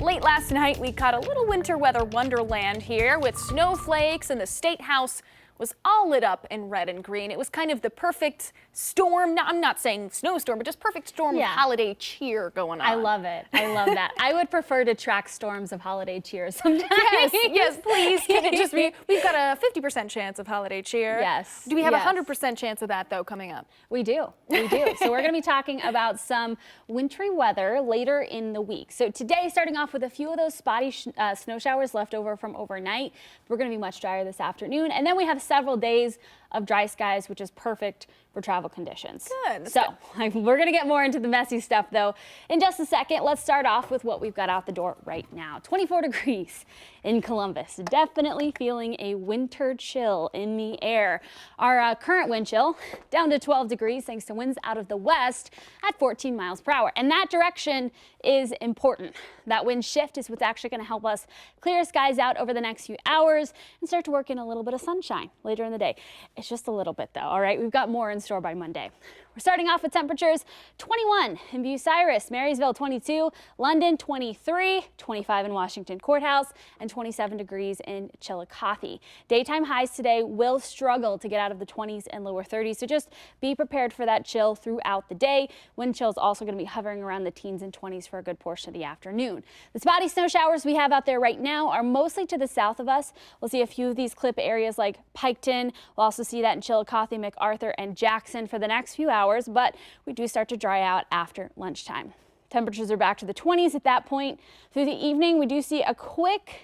Late last night, we caught a little winter weather wonderland here with snowflakes, and the State House was all lit up in red and green. It was kind of the perfect storm. Now, I'm not saying snowstorm, but just perfect storm of holiday cheer going on. I love it. I love that. I would prefer to track storms of holiday cheer sometimes. Yes, please. Can it just be? We've got a 50% chance of holiday cheer. Yes. Do we have a 100% chance of that, though, coming up? We do. We do. So we're going to be talking about some wintry weather later in the week. So today, starting off with a few of those spotty snow showers left over from overnight. We're going to be much drier this afternoon. And then we have several days of dry skies, which is perfect for travel conditions. Good. So we're going to get more into the messy stuff, though, in just a second. Let's start off with what we've got out the door right now. 24 degrees in Columbus. Definitely feeling a winter chill in the air. Our current wind chill down to 12 degrees thanks to winds out of the west at 14 miles per hour. And that direction is important. That wind shift is what's actually going to help us clear skies out over the next few hours and start to work in a little bit of sunshine later in the day. It's just a little bit, though. All right, we've got more in store by Monday. We're starting off with temperatures 21 in Bucyrus, Marysville 22, London 23, 25 in Washington Courthouse, and 27 degrees in Chillicothe. Daytime highs today will struggle to get out of the 20s and lower 30s, so just be prepared for that chill throughout the day. Wind chill is also going to be hovering around the teens and 20s for a good portion of the afternoon. The spotty snow showers we have out there right now are mostly to the south of us. We'll see a few of these clip areas like Piketon. We'll also see that in Chillicothe, MacArthur, and Jackson for the next few hours, but we do start to dry out after lunchtime. Temperatures are back to the 20s at that point. Through the evening, we do see a quick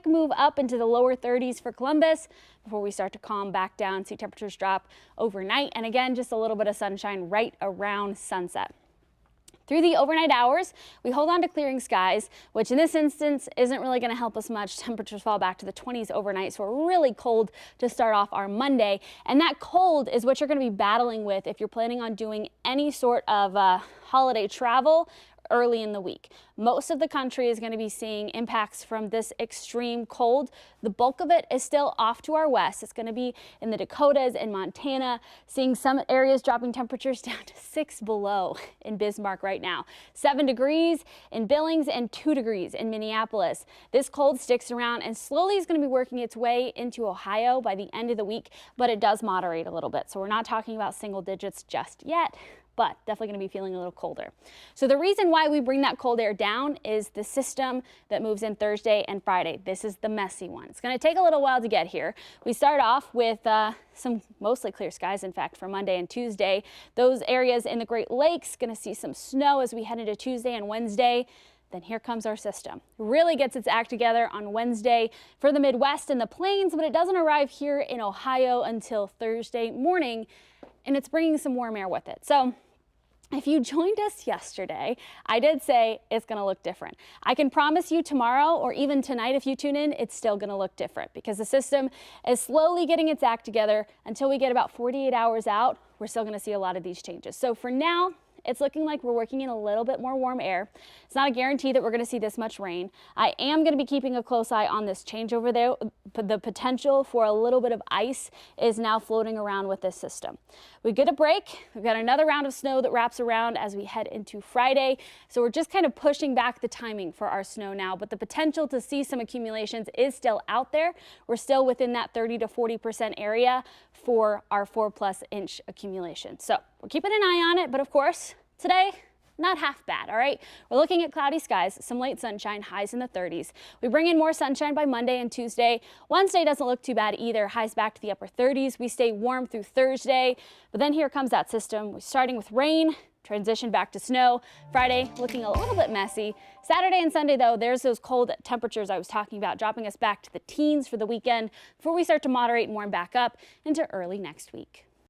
move up into the lower 30s for Columbus before we start to calm back down, see temperatures drop overnight, and again, just a little bit of sunshine right around sunset. Through the overnight hours, we hold on to clearing skies, which in this instance isn't really going to help us much. Temperatures fall back to the 20s overnight, so we're really cold to start off our Monday. And that cold is what you're going to be battling with if you're planning on doing any sort of holiday travel early in the week. Most of the country is going to be seeing impacts from this extreme cold. The bulk of it is still off to our west. It's going to be in the Dakotas and Montana, seeing some areas dropping temperatures down to 6 below in Bismarck right now. 7 degrees in Billings and 2 degrees in Minneapolis. This cold sticks around and slowly is going to be working its way into Ohio by the end of the week, but it does moderate a little bit. So we're not talking about single digits just yet, but definitely going to be feeling a little colder. So the reason why we bring that cold air down is the system that moves in Thursday and Friday. This is the messy one. It's going to take a little while to get here. We start off with some mostly clear skies, in fact, for Monday and Tuesday. Those areas in the Great Lakes going to see some snow as we head into Tuesday and Wednesday. Then here comes our system. It really gets its act together on Wednesday for the Midwest and the Plains, but it doesn't arrive here in Ohio until Thursday morning, and it's bringing some warm air with it. So if you joined us yesterday, I did say it's going to look different. I can promise you tomorrow or even tonight, if you tune in, it's still going to look different because the system is slowly getting its act together. Until we get about 48 hours out, we're still going to see a lot of these changes. So for now, it's looking like we're working in a little bit more warm air. It's not a guarantee that we're going to see this much rain. I am going to be keeping a close eye on this change over there. The potential for a little bit of ice is now floating around with this system. We get a break. We've got another round of snow that wraps around as we head into Friday. So we're just kind of pushing back the timing for our snow now, but the potential to see some accumulations is still out there. We're still within that 30 to 40% area for our 4+ inch accumulation. So we're keeping an eye on it, but of course, today, not half bad, all right? We're looking at cloudy skies, some late sunshine, highs in the 30s. We bring in more sunshine by Monday and Tuesday. Wednesday doesn't look too bad either, highs back to the upper 30s. We stay warm through Thursday, but then here comes that system. We're starting with rain, transition back to snow. Friday looking a little bit messy. Saturday and Sunday, though, there's those cold temperatures I was talking about, dropping us back to the teens for the weekend before we start to moderate and warm back up into early next week.